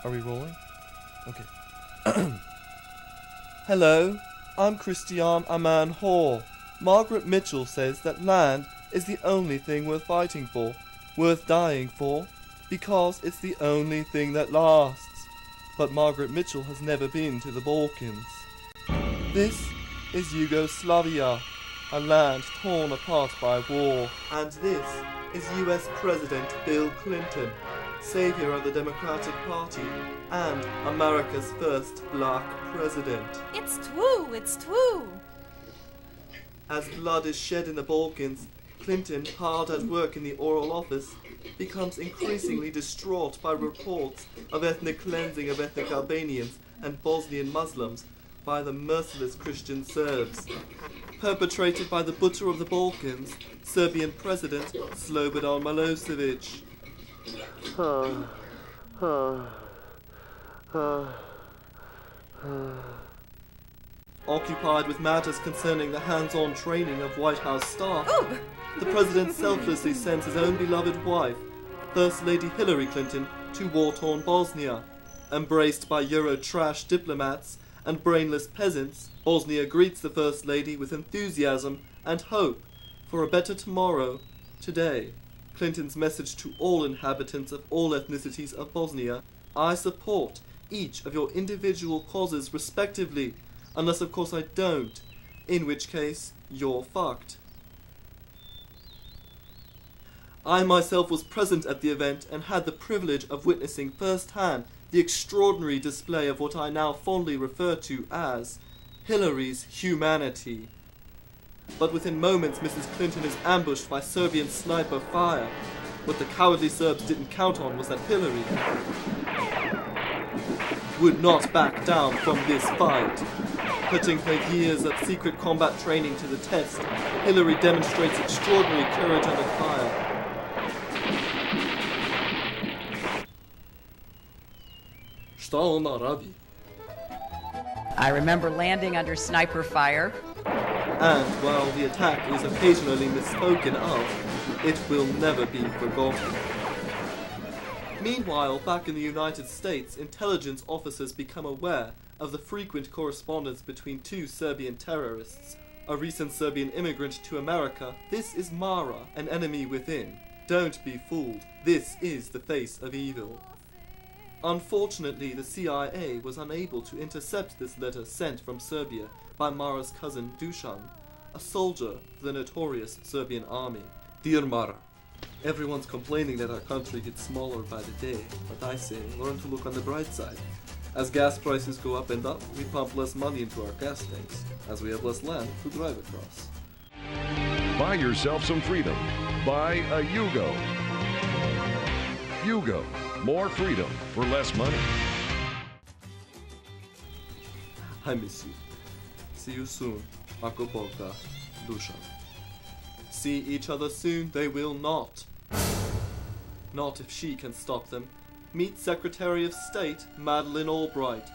Are we rolling? Okay. Hello, I'm Christianne Amanpour. Margaret Mitchell says that land is the only thing worth fighting for, worth dying for, because it's the only thing that lasts. But Margaret Mitchell has never been to the Balkans. This is Yugoslavia, a land torn apart by war. And this is US President Bill Clinton, savior of the Democratic Party and America's first black president. It's true, it's true. As blood is shed in the Balkans, Clinton, hard at work in the Oval Office, becomes increasingly distraught by reports of ethnic cleansing of ethnic Albanians and Bosnian Muslims by the merciless Christian Serbs, perpetrated by the butcher of the Balkans, Serbian President Slobodan Milosevic. Occupied with matters concerning the hands-on training of White House staff, the president selflessly sends his own beloved wife, First Lady Hillary Clinton, to war-torn Bosnia. Embraced by Euro-trash diplomats and brainless peasants, Bosnia greets the First Lady with enthusiasm and hope for a better tomorrow, today. Clinton's message to all inhabitants of all ethnicities of Bosnia: I support each of your individual causes respectively, unless of course I don't, in which case you're fucked. I myself was present at the event and had the privilege of witnessing firsthand the extraordinary display of what I now fondly refer to as Hillary's humanity. But within moments Mrs. Clinton is ambushed by Serbian sniper fire. What the cowardly Serbs didn't count on was that Hillary would not back down from this fight. Putting her years of secret combat training to the test, Hillary demonstrates extraordinary courage under fire. Šta ona radi? I remember landing under sniper fire. And while the attack is occasionally misspoken of, it will never be forgotten. Meanwhile, back in the United States, intelligence officers become aware of the frequent correspondence between two Serbian terrorists, a recent Serbian immigrant to America. This is Mara, an enemy within. Don't be fooled. This is the face of evil. Unfortunately, the CIA was unable to intercept this letter sent from Serbia by Mara's cousin Dusan, a soldier for the notorious Serbian army. Dear Mara, everyone's complaining that our country gets smaller by the day, but I say, learn to look on the bright side. As gas prices go up and up, we pump less money into our gas tanks, as we have less land to drive across. Buy yourself some freedom. Buy a Yugo. Yugo. More freedom for less money. I miss you. See you soon. Ako Bog da, Dusan. See each other soon, they will not. Not if she can stop them. Meet Secretary of State Madeleine Albright.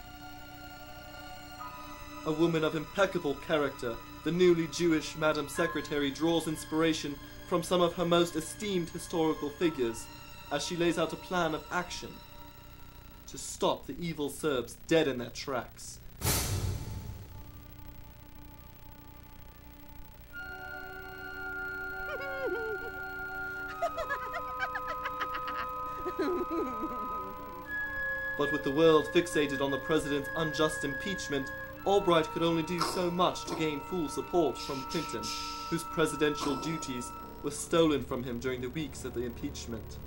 A woman of impeccable character, the newly Jewish Madam Secretary draws inspiration from some of her most esteemed historical figures as she lays out a plan of action to stop the evil Serbs dead in their tracks. But with the world fixated on the president's unjust impeachment, Albright could only do so much to gain full support from Clinton, whose presidential duties were stolen from him during the weeks of the impeachment.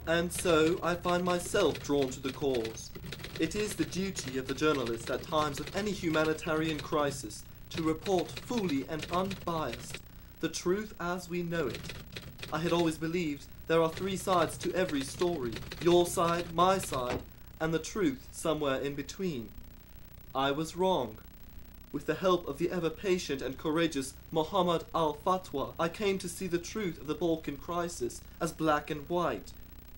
And so I find myself drawn to the cause. It is the duty of the journalist at times of any humanitarian crisis to report fully and unbiased the truth as we know it. I had always believed there are three sides to every story: your side, my side, and the truth somewhere in between. I was wrong. With the help of the ever-patient and courageous Muhammad al-Fatwa, I came to see the truth of the Balkan crisis as black and white,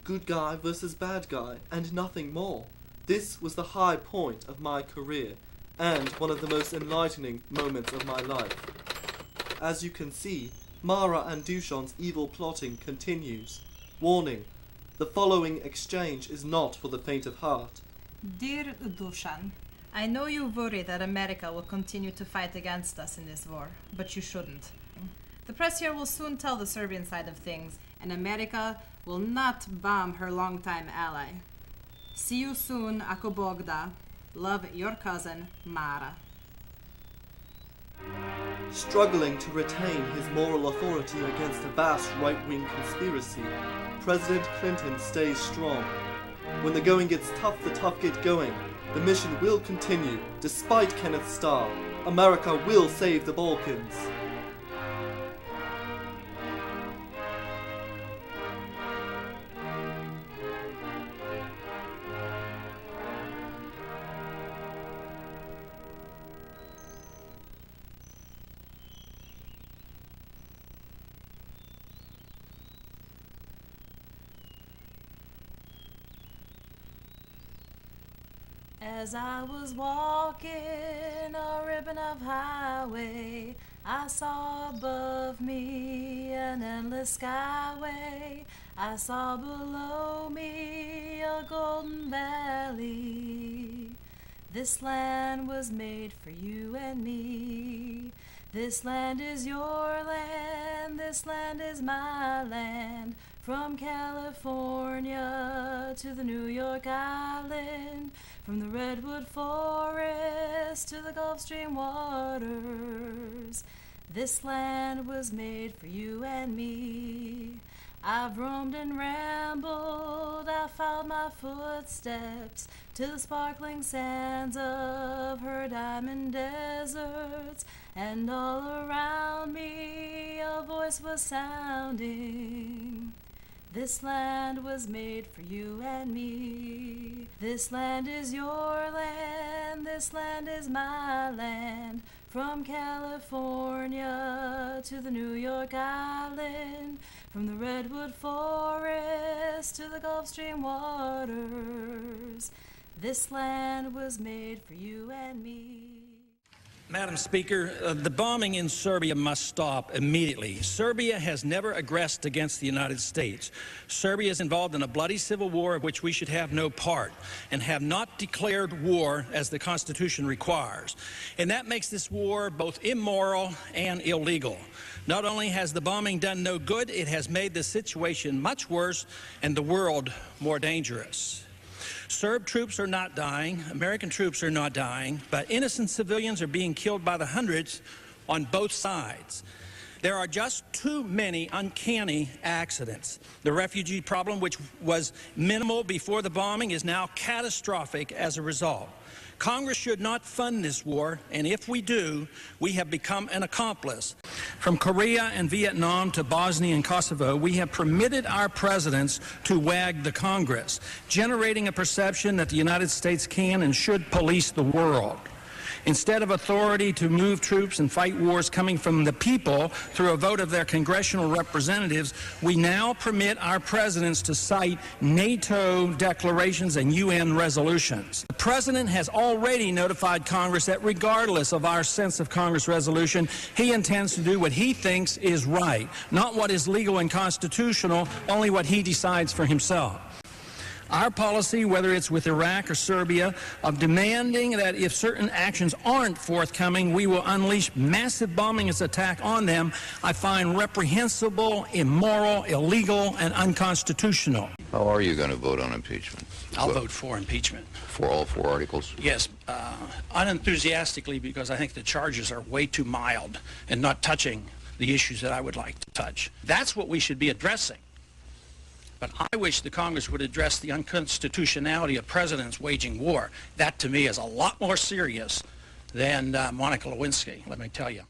good guy versus bad guy, and nothing more. This was the high point of my career, and one of the most enlightening moments of my life. As you can see, Mara and Dusan's evil plotting continues. Warning: the following exchange is not for the faint of heart. Dear Dusan, I know you worry that America will continue to fight against us in this war, but you shouldn't. The press here will soon tell the Serbian side of things, and America will not bomb her longtime ally. See you soon, ako Bog da. Love, your cousin, Mara. Struggling to retain his moral authority against a vast right-wing conspiracy, President Clinton stays strong. When the going gets tough, the tough get going. The mission will continue, despite Kenneth Starr. America will save the Balkans. As I was walking a ribbon of highway, I saw above me an endless skyway. I saw below me a golden valley. This land was made for you and me. This land is your land, this land is my land. From California to the New York Island, from the redwood forest to the Gulf Stream waters, this land was made for you and me. I've roamed and rambled, I followed my footsteps to the sparkling sands of her diamond deserts, and all around me a voice was sounding. This land was made for you and me. This land is your land, this land is my land. From California to the New York Island, from the redwood forest to the Gulf Stream waters, this land was made for you and me. Madam Speaker, the bombing in Serbia must stop immediately. Serbia has never aggressed against the United States. Serbia is involved in a bloody civil war of which we should have no part, and have not declared war as the Constitution requires. And that makes this war both immoral and illegal. Not only has the bombing done no good, it has made the situation much worse and the world more dangerous. Serb troops are not dying, American troops are not dying, but innocent civilians are being killed by the hundreds on both sides. There are just too many uncanny accidents. The refugee problem, which was minimal before the bombing, is now catastrophic as a result. Congress should not fund this war, and if we do, we have become an accomplice. From Korea and Vietnam to Bosnia and Kosovo, we have permitted our presidents to wag the Congress, generating a perception that the United States can and should police the world. Instead of authority to move troops and fight wars coming from the people through a vote of their congressional representatives, we now permit our presidents to cite NATO declarations and UN resolutions. The president has already notified Congress that regardless of our sense of Congress resolution, he intends to do what he thinks is right, not what is legal and constitutional, only what he decides for himself. Our policy, whether it's with Iraq or Serbia, of demanding that if certain actions aren't forthcoming, we will unleash massive bombing as attack on them, I find reprehensible, immoral, illegal, and unconstitutional. How are you going to vote on impeachment? I'll vote for impeachment. For all 4 articles? Yes, unenthusiastically, because I think the charges are way too mild and not touching the issues that I would like to touch. That's what we should be addressing. But I wish the Congress would address the unconstitutionality of presidents waging war. That, to me, is a lot more serious than Monica Lewinsky, let me tell you.